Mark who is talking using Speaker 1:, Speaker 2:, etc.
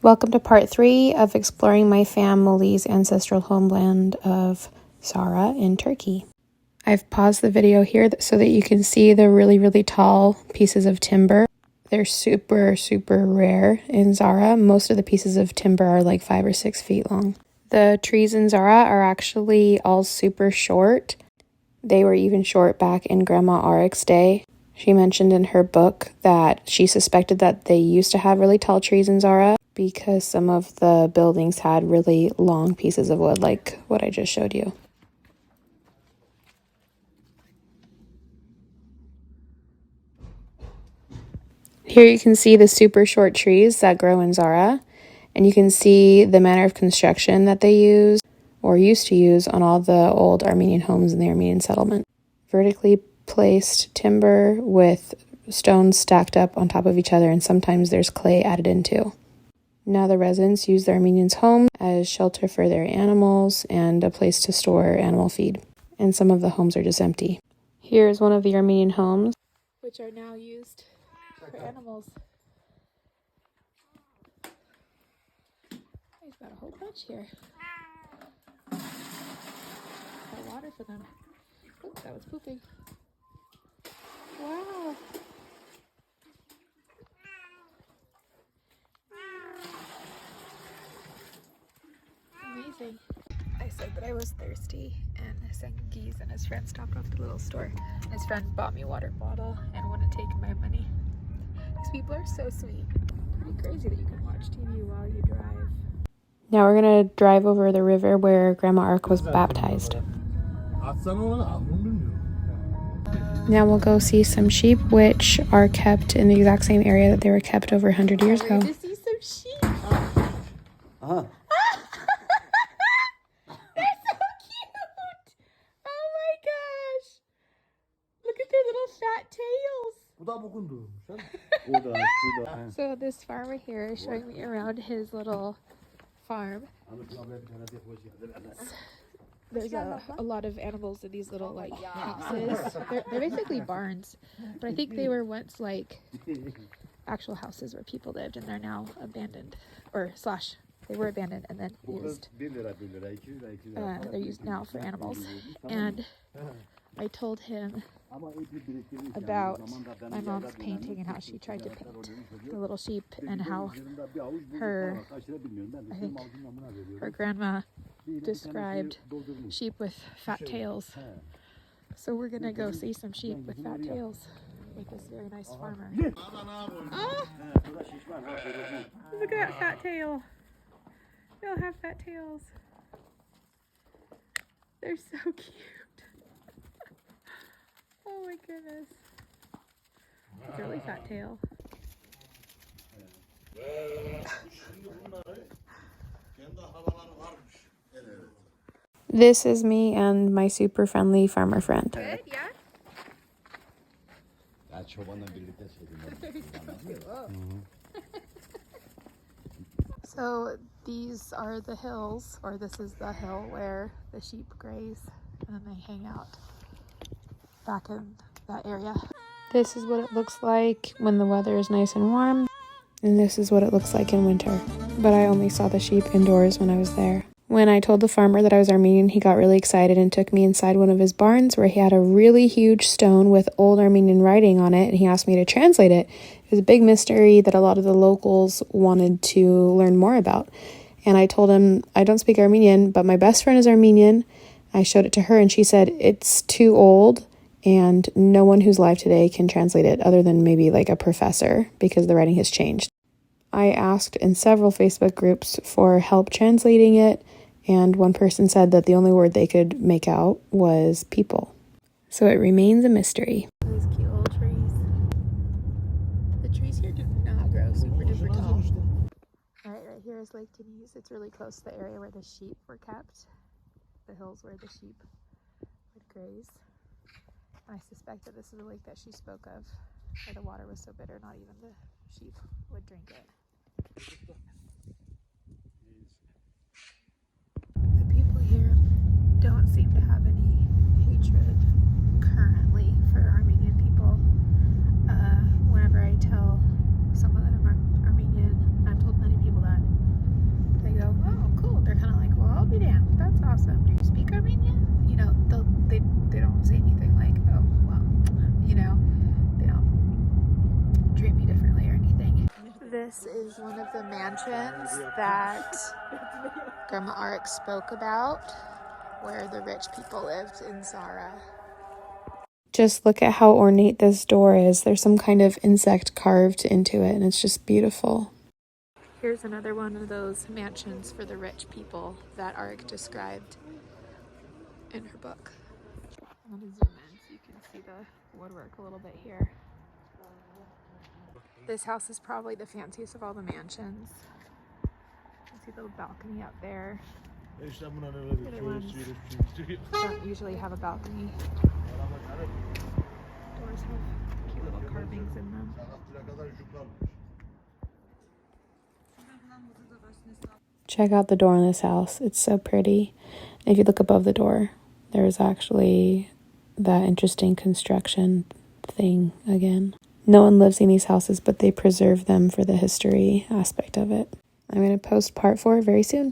Speaker 1: Welcome to part 3 of exploring my family's ancestral homeland of Zara in Turkey. I've paused the video here so that you can see the really tall pieces of timber. They're super rare in Zara. Most of the pieces of timber are like 5 or 6 feet long. The trees in Zara are actually all super short. They were even short back in Grandma Arik's day. She mentioned in her book that she suspected that they used to have really tall trees in Zara because some of the buildings had really long pieces of wood, like what I just showed you. Here you can see the super short trees that grow in Zara, and you can see the manner of construction that they use or used to use on all the old Armenian homes in the Armenian settlement. Vertically placed timber with stones stacked up on top of each other, and sometimes there's clay added in too. Now the residents use the Armenians' home as shelter for their animals and a place to store animal feed. And some of the homes are just empty. Here's one of the Armenian homes, which are now used for animals. He's got a whole bunch here. Got water for them. Oh, that was pooping. Wow. Amazing. I said that I was thirsty, and Sengiz and his friend stopped off at the little store. His friend bought me a water bottle and wouldn't take my money. These people are so sweet. Pretty crazy that you can watch TV while you drive. Now we're gonna drive over the river where Grandma Arik was baptized. Now we'll go see some sheep, which are kept in the exact same area that they were kept over 100 years ago. To see some sheep.
Speaker 2: Uh-huh.
Speaker 1: They're so cute. Oh my gosh. Look at their little fat tails. So this farmer here is showing me around his little farm. There's a lot of animals in these little like houses. They're basically barns, but I think they were once like actual houses where people lived, and they're now abandoned, or slash they were abandoned and then used. They're used now for animals. And I told him about my mom's painting and how she tried to paint the little sheep, and how her grandma described sheep with fat tails. So we're gonna go see some sheep with fat tails with this very nice farmer. Oh! Look at that fat tail. They all have fat tails. They're so cute. Oh my goodness. It's a really fat tail. This is me and my super friendly farmer friend. Good, yeah? So these are the hills, or this is the hill where the sheep graze, and then they hang out back in that area. This is what it looks like when the weather is nice and warm, and this is what it looks like in winter. But I only saw the sheep indoors when I was there. When I told the farmer that I was Armenian, he got really excited and took me inside one of his barns where he had a really huge stone with old Armenian writing on it, and he asked me to translate it. It was a big mystery that a lot of the locals wanted to learn more about. And I told him, I don't speak Armenian, but my best friend is Armenian. I showed it to her, and she said it's too old, and no one who's alive today can translate it other than maybe like a professor, because the writing has changed. I asked in several Facebook groups for help translating it, and one person said that the only word they could make out was people. So it remains a mystery. These cute old trees. The trees here do not grow super duper tall. Alright, right here is Lake Denise. It's really close to the area where the sheep were kept. The hills where the sheep would graze. I suspect that this is the lake that she spoke of, where the water was so bitter not even the sheep would drink it. The people here don't seem to have any hatred currently for Armenian people. Whenever I tell someone that I'm Armenian, I've told many people that This is one of the mansions that Grandma Arik spoke about, where the rich people lived in Zara. Just look at how ornate this door is. There's some kind of insect carved into it, and it's just beautiful. Here's another one of those mansions for the rich people that Arik described in her book. I'm going to zoom in so you can see the woodwork a little bit here. This house is probably the fanciest of all the mansions. You can see the balcony up there. The other ones don't usually have a balcony. Doors have cute little carvings in them. Check out the door in this house. It's so pretty. And if you look above the door, there's actually that interesting construction thing again. No one lives in these houses, but they preserve them for the history aspect of it. I'm going to post part 4 very soon.